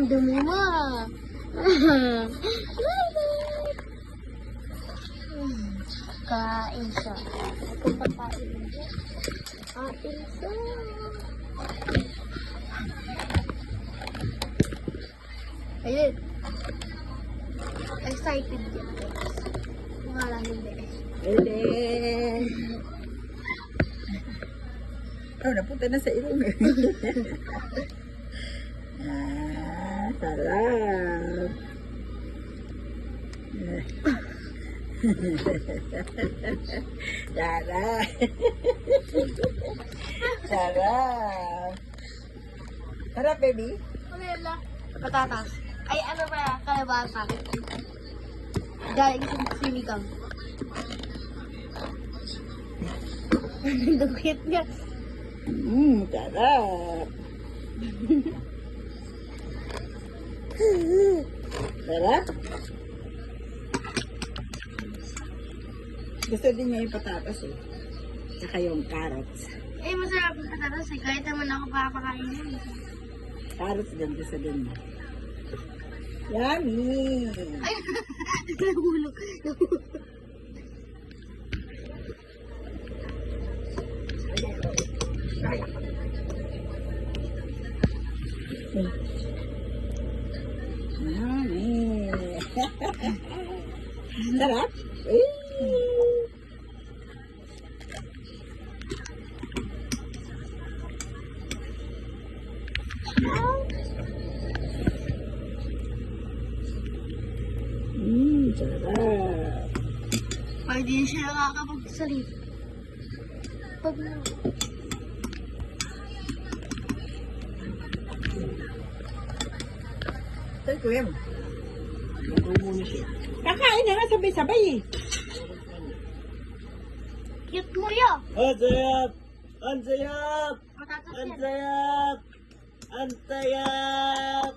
dumi mo. Kain siya. Ako pakain siya. Kain siya. Ayun. Excited yan. Wala hindi. Hindi. Oh, napunta na sa ilong. Sarap. Sarap. Sarap. Sarap, baby. Ano yun lang? Patatas. Ay, ano ba yan? Kalabasa. Galing sa sinigang. Dukit niya. Sarap. Sarap. Gusto din niya yung patatas eh. Tsaka yung carrots. Eh, masarap yung patatas eh. Kahit naman ako papakain yun. Carrots din gusto din niya. Yummy! Ay, nahulog. Yummy! Sarap? Sarap. Pwede siya nakakapagsalit. Pag Saan ko yan? Nagumuno siya. Kakain na nga sabay-sabay eh. cute mo yun. Ang sayap! Ang sayap! Patatas Ang yan. sayap! Ang sayap!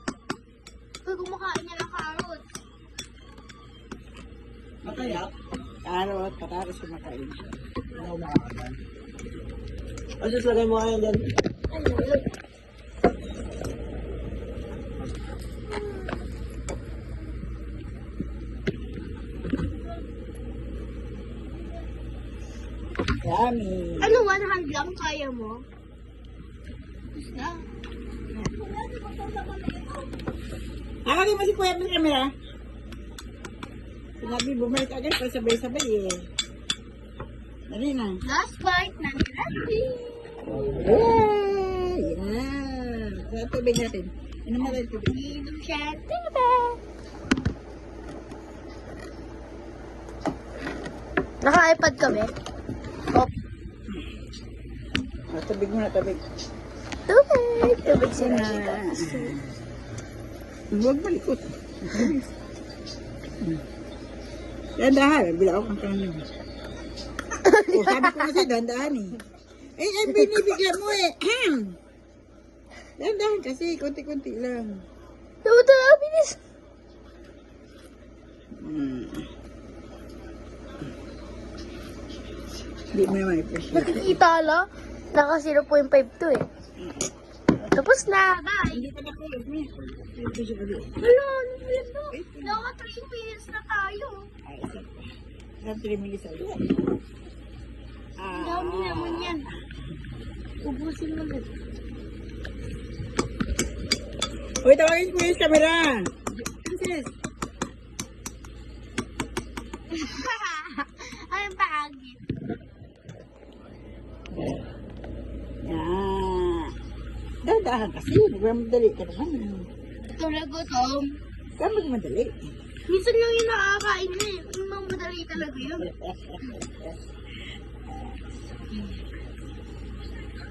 Pag kumakain niya ng carrots. Matayap? Carrot, patatas kumakain siya. Ano makakain? Asus, lagay mo kayo dyan. Ayun. Yummy! Ano, one hand lang kaya mo? Basta. Nakagay mo si Kuya ng camera. Sinabi, bumalik agad pa sabay-sabay eh. Dali na. Last bite na nilati. Yay! Yan! Sa tubig natin. Inom natin tubig. Inom siya. Diba? Naka-iPad kami. Oh, Tubig muna, tubig. tubig. Tubig si Na. Rashika. Huwag malikot. Dandahan, bila ako kang kanin. Oh, sabi ko kasi dandahan eh. Eh, binibigyan mo eh. Dandahan kasi, konti-konti lang. Ito na, bilis. Hindi mo naman i-appreciate. Nakikita lang. Naka 0.5 to eh. Tapos na. Bye. Hindi pa nakulog niya. I-appreciate ulit. Wala, ano yun no? Naka 3 minutes na tayo. Ay, isa pa. Isang 3 minutes ulit. Ang dami naman yan. Ubusin mo na. Uy, tawagin ko yung camera. Sis. Ay, pangit. Yan. Dandahan kasi. Nagmamadali ka naman. Ito na gutom. Saan magmadali? Minsan lang yung nakakain na eh. Yung madali talaga yun.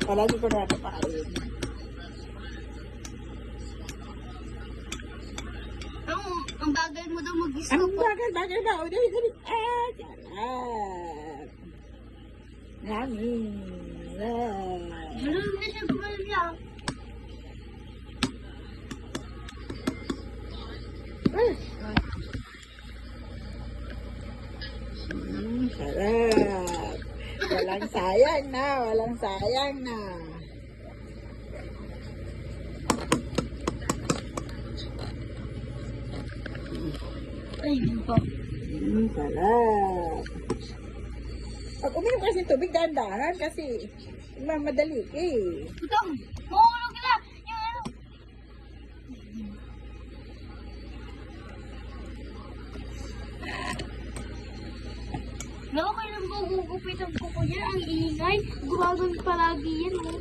Palagi ko na napakain. Ang bagay mo daw mag-isip. Ang bagal ba? O, dali. Ah, sarap. Yummy. Yeah. Ganun na siya gumalya. Sarap. Walang sayang na. Walang sayang na. Ay, yun po. Sarap. Pag uminom kasi ng tubig, dahan-dahan kasi mamadali ka eh. Ito, mahulog na. Yung ano. Naku, kayo nang gugupit ang kuko niya. Ang ingay. Gumagawin palagi yan. Oh.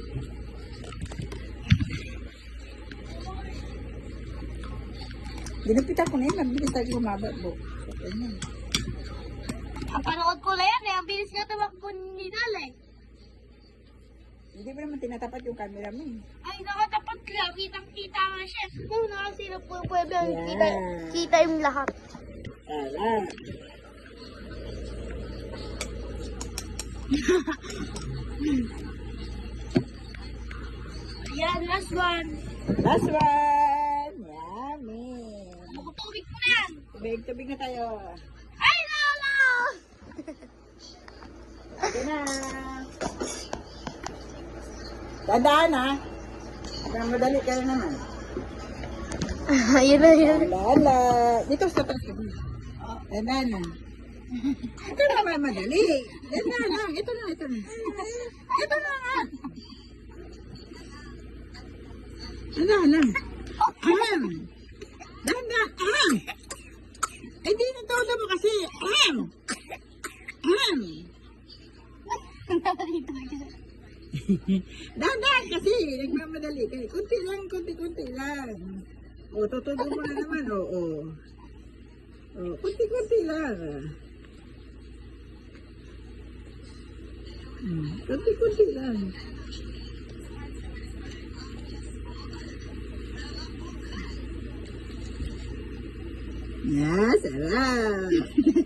Ginupitan ko na yun, mabilis tayo humaba po. Ganyan. Ang panood ko na yan eh. Ang bilis nga tumakbo ni Dal eh. Hindi mo naman tinatapat yung camera mo eh. Ay, nakatapat lang. Kitang-kita nga siya. Nung nakasilap po yung pwede. Yeah. Kita yung lahat. Sarap. Ayan, last one. Last one. Yummy. Tubig mo na yan. Tubig na tayo. Ay, Lola! Ito na. Tandaan ha. Hanggang madali kayo naman. Ayun na yun. Tandaan lang. Dito sa taas. Tandaan na. Ito naman madali. Tandaan lang. Ito na. Ito na. Ito na nga. Tandaan lang. Ahem. Tandaan. Ahem. Eh di na todo mo kasi. Ahem. Ahem. Dahan kasi, nagmamadali kayo. Kunti lang, kunti lang. O, tutubo mo na naman, oo. O, kunti lang. Kunti lang. Yeah, sarap.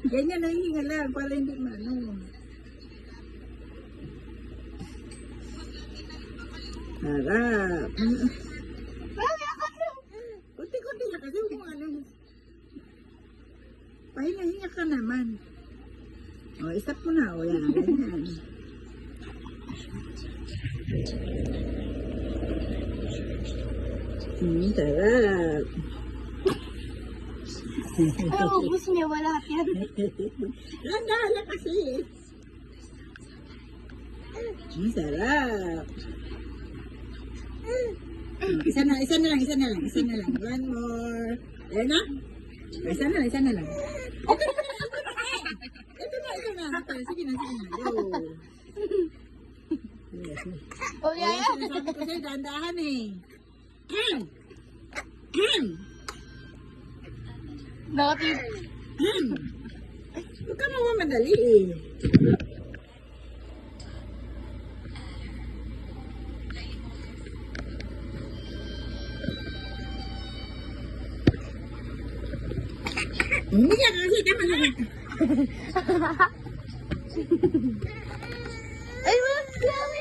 Ganyan lang hinga lang, para hindi maano. Sarap. Kunti-kunti lang kasi kung ano. Pahinga-hinga ka naman. O, isap mo na. O, yan. Ganyan. Sarap. Ay, ubus niya. Wala yan. Dahan-dahan kasi. Sarap. Isa na lang. One more. Ayan na. Isa na lang. Ito na. Sige na. Go. Yes. O, yaya. Sinasabi ko sa'yo, dahan-dahan eh. Nakatid. Huwag ka mamadali eh. Hindi ka kasi tama na. Ay, mas grabe